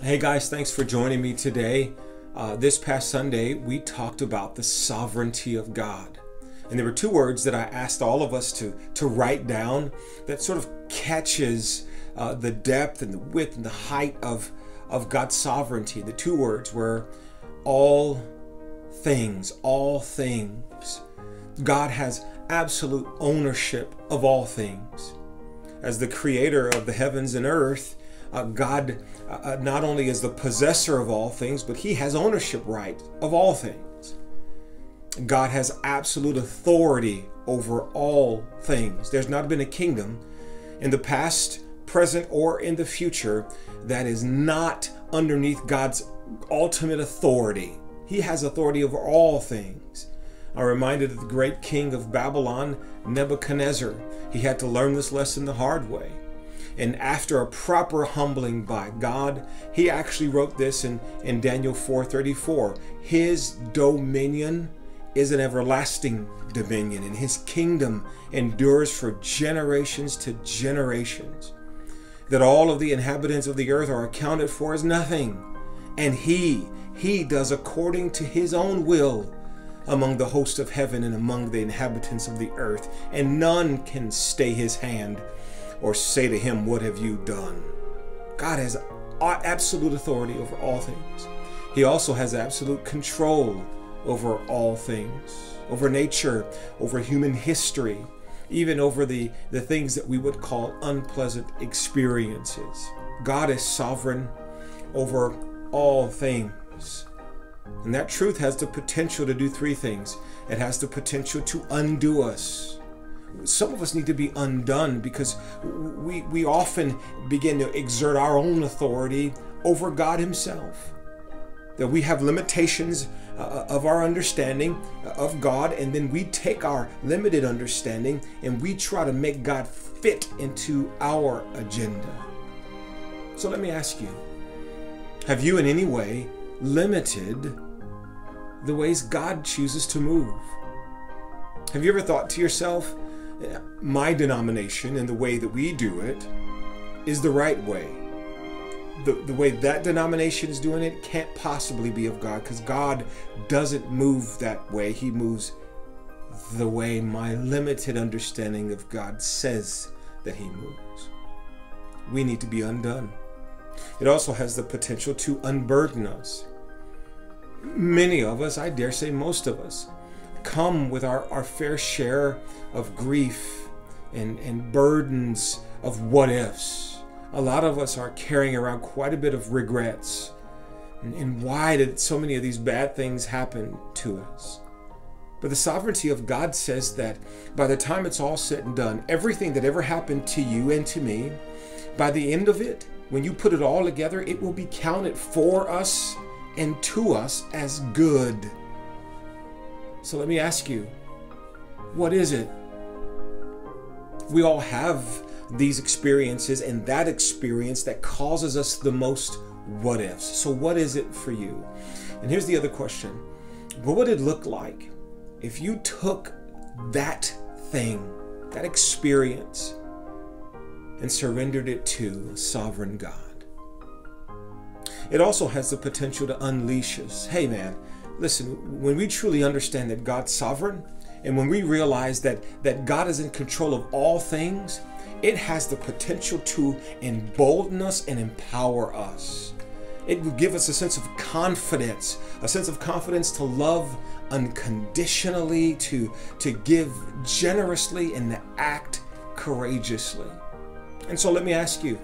Hey guys, thanks for joining me today. This past Sunday, we talked about the sovereignty of God. And there were two words that I asked all of us to write down that sort of catches the depth and the width and the height of God's sovereignty. The two words were all things, all things. God has absolute ownership of all things. As the creator of the heavens and earth, God not only is the possessor of all things, but he has ownership right of all things. God has absolute authority over all things. There's not been a kingdom in the past, present, or in the future that is not underneath God's ultimate authority. He has authority over all things. I'm reminded of the great king of Babylon, Nebuchadnezzar. He had to learn this lesson the hard way. And after a proper humbling by God, he actually wrote this in Daniel 4:34. His dominion is an everlasting dominion, and his kingdom endures for generations to generations. That all of the inhabitants of the earth are accounted for as nothing. And he does according to his own will among the host of heaven and among the inhabitants of the earth. And none can stay his hand or say to him, "What have you done?" God has absolute authority over all things. He also has absolute control over all things, over nature, over human history, even over the things that we would call unpleasant experiences. God is sovereign over all things. And that truth has the potential to do three things. It has the potential to undo us. Some of us need to be undone because we often begin to exert our own authority over God himself. That we have limitations of our understanding of God, and then we take our limited understanding and we try to make God fit into our agenda. So let me ask you, have you in any way limited the ways God chooses to move? Have you ever thought to yourself, my denomination and the way that we do it is the right way? The way that denomination is doing it can't possibly be of God, because God doesn't move that way. He moves the way my limited understanding of God says that he moves. We need to be undone. It also has the potential to unburden us. Many of us, I dare say most of us, come with our fair share of grief and burdens of what ifs. A lot of us are carrying around quite a bit of regrets. And why did so many of these bad things happen to us? But the sovereignty of God says that by the time it's all said and done, everything that ever happened to you and to me, by the end of it, when you put it all together, it will be counted for us and to us as good. So let me ask you, what is it? We all have these experiences, and that experience that causes us the most what ifs. So what is it for you? And here's the other question. What would it look like if you took that thing, that experience, and surrendered it to a sovereign God? It also has the potential to unleash us. Hey man, listen, when we truly understand that God's sovereign, and when we realize that God is in control of all things, it has the potential to embolden us and empower us. It will give us a sense of confidence to love unconditionally, to give generously, and to act courageously. And so let me ask you,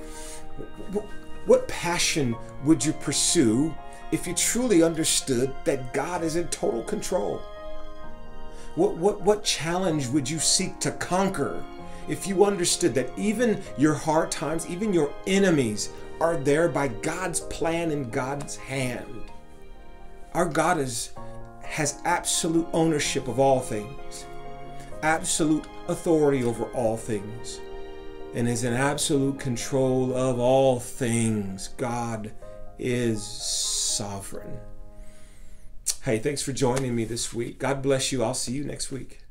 what passion would you pursue if you truly understood that God is in total control? What challenge would you seek to conquer if you understood that even your hard times, even your enemies, are there by God's plan and God's hand? Our God has absolute ownership of all things, absolute authority over all things, and is in absolute control of all things. God is sovereign. Hey, thanks for joining me this week. God bless you. I'll see you next week.